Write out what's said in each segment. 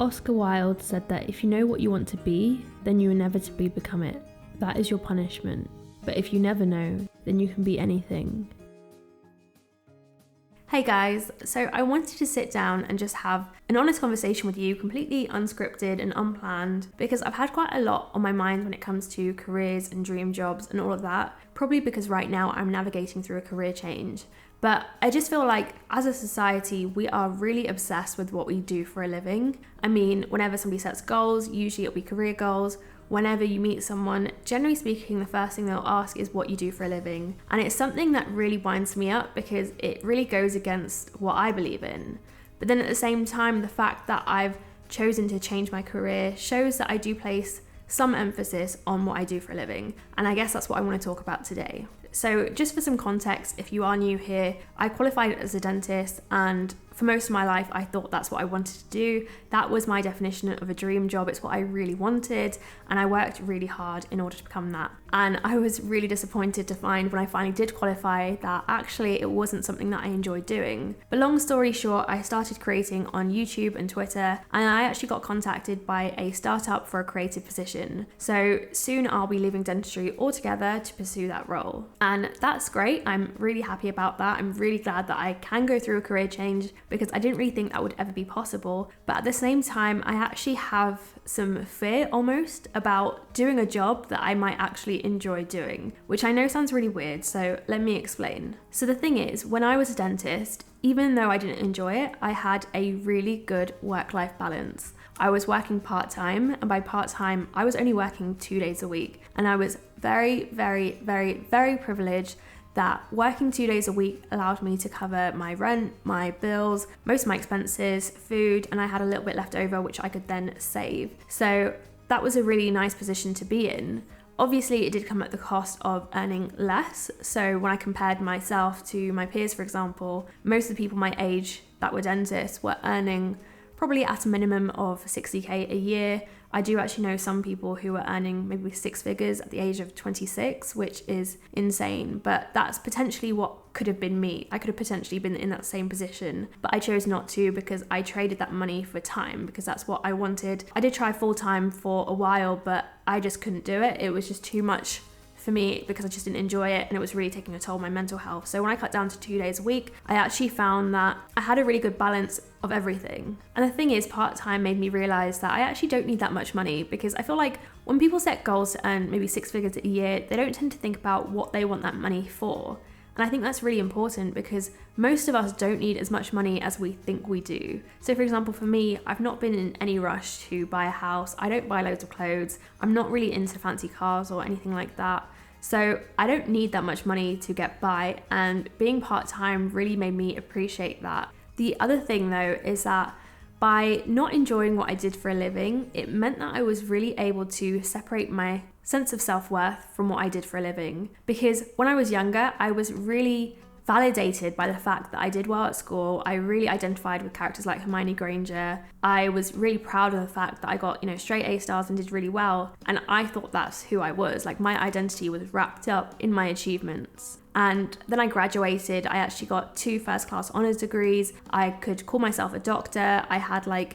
Oscar Wilde said that if you know what you want to be, then you inevitably become it. That is your punishment. But if you never know, then you can be anything. Hey guys, so I wanted to sit down and just have an honest conversation with you, completely unscripted and unplanned, because I've had quite a lot on my mind when it comes to careers and dream jobs and all of that, probably because right now I'm navigating through a career change. But I just feel like as a society, we are really obsessed with what we do for a living. I mean, whenever somebody sets goals, usually it'll be career goals. Whenever you meet someone, generally speaking, the first thing they'll ask is what you do for a living. And it's something that really winds me up because it really goes against what I believe in. But then at the same time, the fact that I've chosen to change my career shows that I do place some emphasis on what I do for a living. And I guess that's what I want to talk about today. So just for some context, if you are new here, I qualified as a dentist, and for most of my life, I thought that's what I wanted to do. That was my definition of a dream job. It's what I really wanted, and I worked really hard in order to become that. And I was really disappointed to find when I finally did qualify that actually it wasn't something that I enjoyed doing. But long story short, I started creating on YouTube and Twitter, and I actually got contacted by a startup for a creative position. So soon I'll be leaving dentistry altogether to pursue that role. And that's great. I'm really happy about that. I'm really glad that I can go through a career change because I didn't really think that would ever be possible. But at the same time, I actually have some fear almost about doing a job that I might actually enjoy doing, which I know sounds really weird. So let me explain. So the thing is, when I was a dentist, even though I didn't enjoy it, I had a really good work-life balance. I was working part-time, and by part-time, I was only working 2 days a week. And I was very, very, very, very privileged that working 2 days a week allowed me to cover my rent, my bills, most of my expenses, food, and I had a little bit left over, which I could then save. So that was a really nice position to be in. Obviously, it did come at the cost of earning less. So when I compared myself to my peers, for example, most of the people my age that were dentists were earning probably at a minimum of 60k a year. I do actually know some people who are earning maybe six figures at the age of 26, which is insane. But that's potentially what could have been me. I could have potentially been in that same position, but I chose not to because I traded that money for time because that's what I wanted. I did try full time for a while, but I just couldn't do it. It was just too much for me because I just didn't enjoy it, and it was really taking a toll on my mental health. So when I cut down to 2 days a week, I actually found that I had a really good balance of everything. And the thing is, part-time made me realize that I actually don't need that much money, because I feel like when people set goals to earn maybe six figures a year, they don't tend to think about what they want that money for. And I think that's really important because most of us don't need as much money as we think we do. So for example, for me, I've not been in any rush to buy a house. I don't buy loads of clothes. I'm not really into fancy cars or anything like that. So I don't need that much money to get by, and being part-time really made me appreciate that. The other thing though is that by not enjoying what I did for a living, it meant that I was really able to separate my sense of self-worth from what I did for a living. Because when I was younger, I was really validated by the fact that I did well at school. I really identified with characters like Hermione Granger. I was really proud of the fact that I got, straight A stars and did really well. And I thought that's who I was. Like, my identity was wrapped up in my achievements. And then I graduated. I actually got 2 first-class honours degrees. I could call myself a doctor. I had I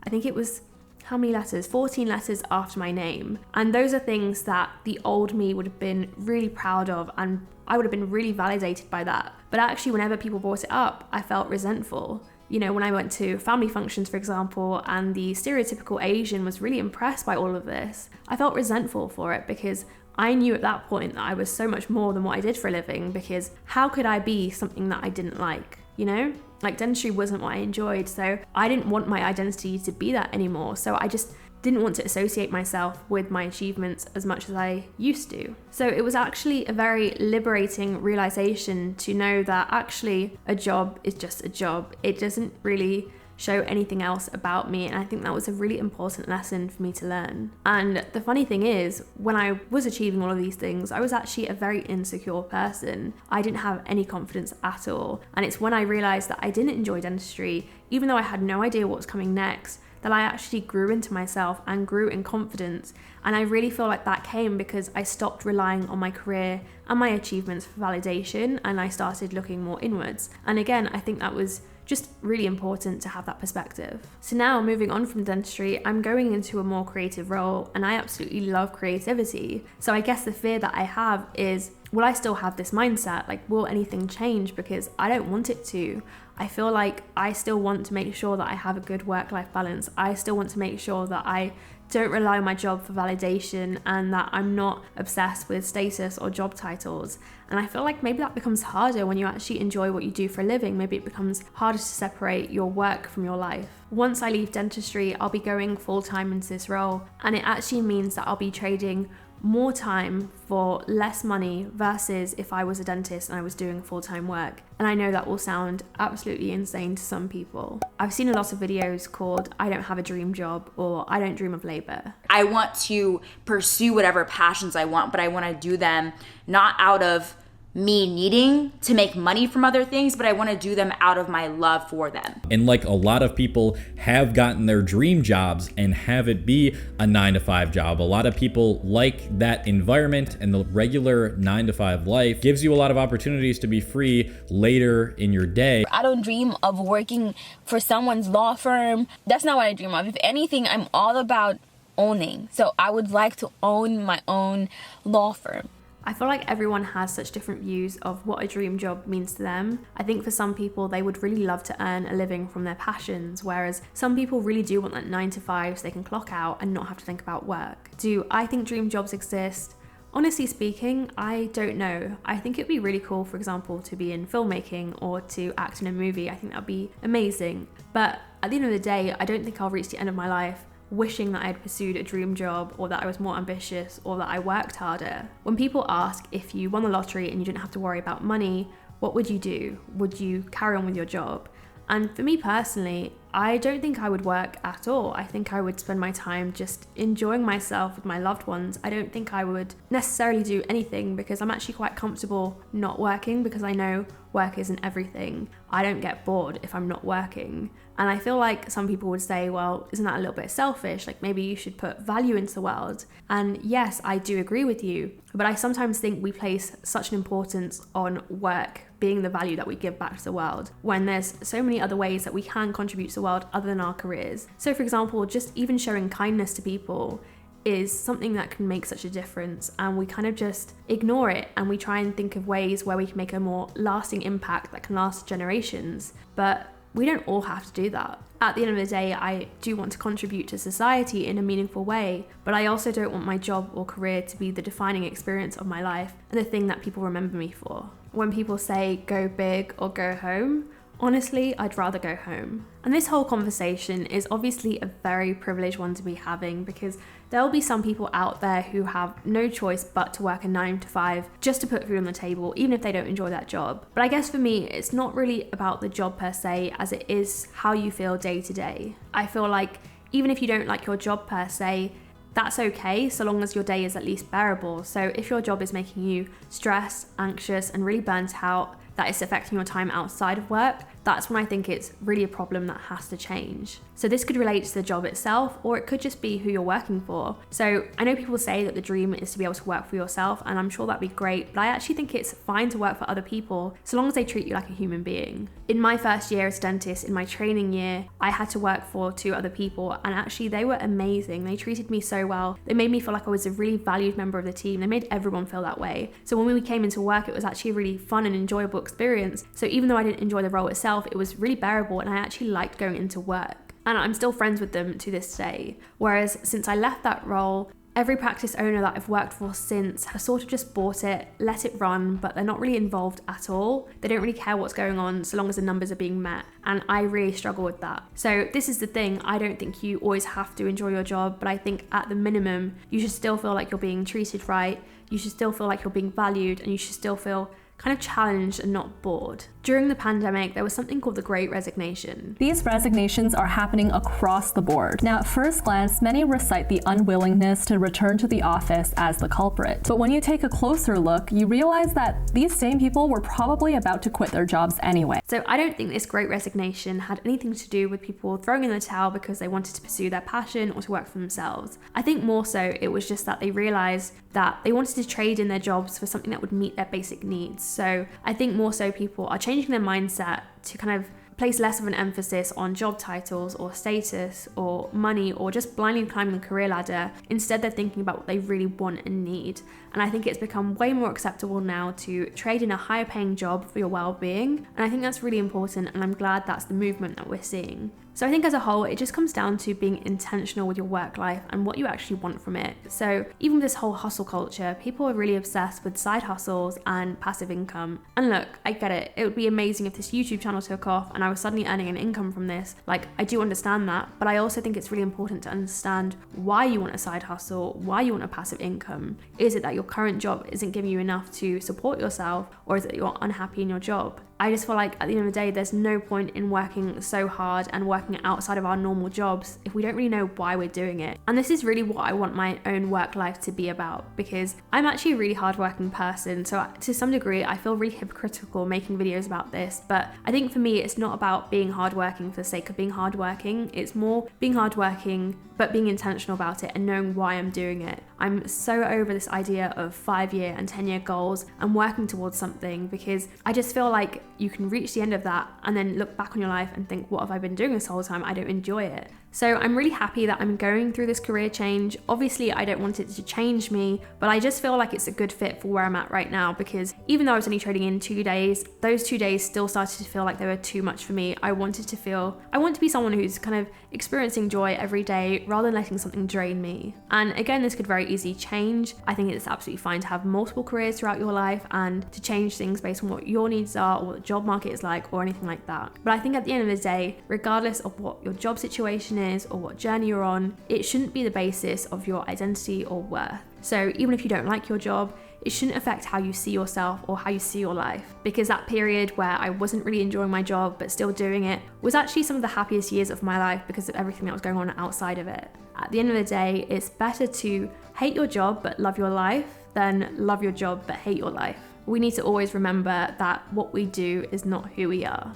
think it was, how many letters? 14 letters after my name. And those are things that the old me would have been really proud of, and I would have been really validated by that. But actually, whenever people brought it up, I felt resentful. When I went to family functions, for example, and the stereotypical Asian was really impressed by all of this, I felt resentful for it because I knew at that point that I was so much more than what I did for a living, because how could I be something that I didn't like, Like, dentistry wasn't what I enjoyed, so I didn't want my identity to be that anymore. So I just didn't want to associate myself with my achievements as much as I used to. So it was actually a very liberating realization to know that actually a job is just a job. It doesn't really show anything else about me, and I think that was a really important lesson for me to learn. And the funny thing is, when I was achieving all of these things, I was actually a very insecure person. I didn't have any confidence at all, and it's when I realized that I didn't enjoy dentistry, even though I had no idea what was coming next, that I actually grew into myself and grew in confidence. And I really feel like that came because I stopped relying on my career and my achievements for validation, and I started looking more inwards. And again, I think that was just really important to have that perspective. So now moving on from dentistry, I'm going into a more creative role, and I absolutely love creativity. So I guess the fear that I have is, will I still have this mindset? Like, will anything change? Because I don't want it to. I feel like I still want to make sure that I have a good work-life balance. I still want to make sure that I don't rely on my job for validation and that I'm not obsessed with status or job titles. And I feel like maybe that becomes harder when you actually enjoy what you do for a living. Maybe it becomes harder to separate your work from your life. Once I leave dentistry, I'll be going full-time into this role, and it actually means that I'll be trading more time for less money versus if I was a dentist and I was doing full-time work. And I know that will sound absolutely insane to some people. I've seen a lot of videos called "I don't have a dream job" or "I don't dream of labor." I want to pursue whatever passions I want, but I want to do them not out of me needing to make money from other things, but I want to do them out of my love for them. And like a lot of people have gotten their dream jobs and have it be a 9-to-5 job. A lot of people like that environment, and the regular 9-to-5 life gives you a lot of opportunities to be free later in your day. I don't dream of working for someone's law firm. That's not what I dream of. If anything, I'm all about owning. So I would like to own my own law firm. I feel like everyone has such different views of what a dream job means to them. I think for some people, they would really love to earn a living from their passions, whereas some people really do want that 9-to-5 so they can clock out and not have to think about work. Do I think dream jobs exist? Honestly speaking, I don't know. I think it'd be really cool, for example, to be in filmmaking or to act in a movie. I think that'd be amazing. But at the end of the day, I don't think I'll reach the end of my life wishing that I had pursued a dream job or that I was more ambitious or that I worked harder. When people ask if you won the lottery and you didn't have to worry about money, what would you do? Would you carry on with your job? And for me personally, I don't think I would work at all. I think I would spend my time just enjoying myself with my loved ones. I don't think I would necessarily do anything because I'm actually quite comfortable not working because I know work isn't everything. I don't get bored if I'm not working. And I feel like some people would say, well, isn't that a little bit selfish? Like maybe you should put value into the world. And yes, I do agree with you. But I sometimes think we place such an importance on work being the value that we give back to the world when there's so many other ways that we can contribute to the world other than our careers. So for example, just even showing kindness to people is something that can make such a difference, and we kind of just ignore it and we try and think of ways where we can make a more lasting impact that can last generations. But we don't all have to do that. At the end of the day, I do want to contribute to society in a meaningful way, but I also don't want my job or career to be the defining experience of my life and the thing that people remember me for. When people say go big or go home, honestly, I'd rather go home. And this whole conversation is obviously a very privileged one to be having because there will be some people out there who have no choice but to work a 9-to-5 just to put food on the table, even if they don't enjoy that job. But I guess for me, it's not really about the job per se as it is how you feel day to day. I feel like even if you don't like your job per se, that's okay so long as your day is at least bearable. So if your job is making you stressed, anxious, and really burnt out, that is affecting your time outside of work, that's when I think it's really a problem that has to change. So this could relate to the job itself, or it could just be who you're working for. So I know people say that the dream is to be able to work for yourself, and I'm sure that'd be great, but I actually think it's fine to work for other people so long as they treat you like a human being. In my first year as a dentist, in my training year, I had to work for 2 other people, and actually they were amazing. They treated me so well. They made me feel like I was a really valued member of the team. They made everyone feel that way. So when we came into work, it was actually a really fun and enjoyable experience. So even though I didn't enjoy the role itself, it was really bearable and I actually liked going into work. And I'm still friends with them to this day. Whereas since I left that role, every practice owner that I've worked for since has sort of just bought it, let it run, but they're not really involved at all. They don't really care what's going on so long as the numbers are being met. And I really struggle with that. So this is the thing, I don't think you always have to enjoy your job, but I think at the minimum, you should still feel like you're being treated right. You should still feel like you're being valued, and you should still feel kind of challenged and not bored. During the pandemic, there was something called the Great Resignation. These resignations are happening across the board. Now, at first glance, many recite the unwillingness to return to the office as the culprit. But when you take a closer look, you realize that these same people were probably about to quit their jobs anyway. So I don't think this Great Resignation had anything to do with people throwing in the towel because they wanted to pursue their passion or to work for themselves. I think more so it was just that they realized that they wanted to trade in their jobs for something that would meet their basic needs. So I think more so people are changing their mindset to kind of place less of an emphasis on job titles or status or money or just blindly climbing the career ladder. Instead, they're thinking about what they really want and need. And I think it's become way more acceptable now to trade in a higher paying job for your well-being. And I think that's really important, and I'm glad that's the movement that we're seeing. So I think as a whole, it just comes down to being intentional with your work life and what you actually want from it. So even with this whole hustle culture, people are really obsessed with side hustles and passive income. And look, I get it. It would be amazing if this YouTube channel took off and I was suddenly earning an income from this. Like, I do understand that, but I also think it's really important to understand why you want a side hustle, why you want a passive income. Is it that your current job isn't giving you enough to support yourself, or is it that you're unhappy in your job? I just feel like at the end of the day, there's no point in working so hard and working outside of our normal jobs if we don't really know why we're doing it. And this is really what I want my own work life to be about, because I'm actually a really hardworking person. So to some degree, I feel really hypocritical making videos about this. But I think for me, it's not about being hardworking for the sake of being hardworking. It's more being hardworking, but being intentional about it and knowing why I'm doing it. I'm so over this idea of 5-year and 10-year goals and working towards something, because I just feel like you can reach the end of that and then look back on your life and think, what have I been doing this whole time? I don't enjoy it. So I'm really happy that I'm going through this career change. Obviously, I don't want it to change me, but I just feel like it's a good fit for where I'm at right now, because even though I was only trading in 2 days, those 2 days still started to feel like they were too much for me. I want to be someone who's kind of experiencing joy every day rather than letting something drain me. And again, this could very easily change. I think it's absolutely fine to have multiple careers throughout your life and to change things based on what your needs are or what the job market is like or anything like that. But I think at the end of the day, regardless of what your job situation is or what journey you're on, it shouldn't be the basis of your identity or worth. So even if you don't like your job, it shouldn't affect how you see yourself or how you see your life, because that period where I wasn't really enjoying my job but still doing it was actually some of the happiest years of my life because of everything that was going on outside of it. At the end of the day, it's better to hate your job but love your life than love your job but hate your life. We need to always remember that what we do is not who we are.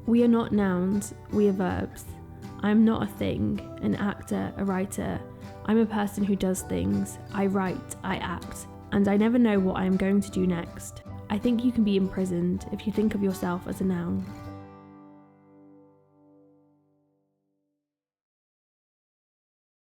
We are not nouns, we are verbs. I'm not a thing, an actor, a writer. I'm a person who does things. I write, I act, and I never know what I am going to do next. I think you can be imprisoned if you think of yourself as a noun.